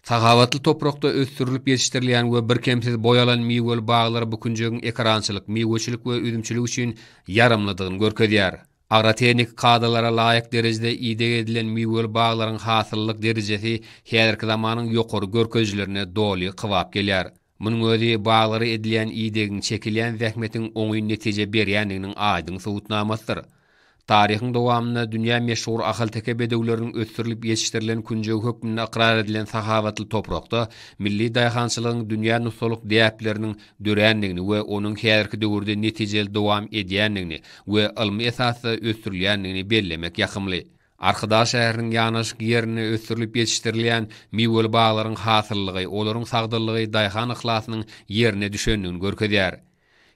Sagavatly toprakda ösdürilip yetiştirilýän we birkemsiz boyalan miwel baglar bu künjüň ekrançylyk, miweçilik we üzümçilik üçin ýaramlydygyny görkezýär. Agroteknik kadalara laýyk derejede ide edilen miwel baglaryň hasyllyk derejesi häzirki zamanyň ýokary görkezlerine doly kybap gelýär. Munyň özi baglary edilen idegiň çekilýän zähmetiň oňy netije berýändiginiň aýdyň subutnamasydyr. Tarihin dowamında dünýä meşhur ahal teke bedewleriniň ösdürilip yetişdirilen künjüň hökmüne ikrar edilen sahavatly toprakda milli daýhançylygyň dünýä nusuluk diýäpleriniň dörändigini we onuň häzirki döwürde netijeli dowam edýändigini we ilmi esasda ösdürilýändigini bellemek ýakymly. Arkadaş şäheriniň ýanyşyk ýerine ösdürilip yetişdirilýän miwel baglaryň hasyllygy, olaryň sagdallygy daýhan ihlasynyň ýerine düşendigini görkezýär.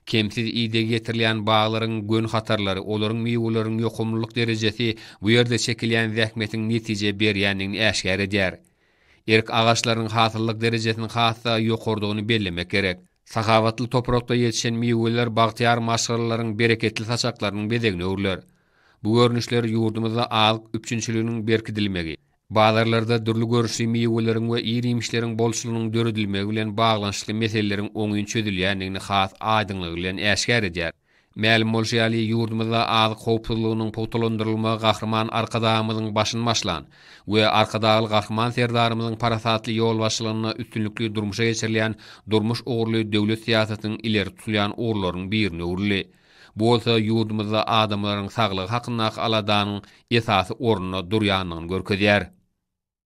Kemsiz ide getirilýän baglaryň gön hatarlary, olaryň miwelerini ýokumluluk derejesi bu ýerde çekilýän zähmetiň netije berýändigini äşkär edýär. Erk agaçlaryň hasyllyk derejesini hassa ýokardygyny bellemek gerek. Sahavatly toprakda ýetişen miweler bagtyar maşgalaryň bereketli saçaklarynyň bezegine öwürler. Bu görnüşler ýurdumyzda alyk üpçünçiliginiň berkidilmegi, bazarlarda dürli görüşli miweleriň we irimişleriň bolşulygynyň döredilmegi bilen baglanşykly meseleleriň oňyň çözülýändigini has aýdynlygy bilen äşkär edýär. Ma'lum bolýaly ýurdumyzda azyk howpsuzlygynyň potolandyrylmagy gahrman arkadamyzyň başyny başlan we arkadaly gahrman serdarymyzyň parasatly ýol başlygyna üstünlikli durmuşa geçirilýän durmuş ugurly döwlet siýasatynyň ileri tutulýan urlaryň birine urly. Bu bolsa ýurdumyzda adamlaryň saglygy hakynda aladanyň esasy ornuna durýanlygyny görkezýär.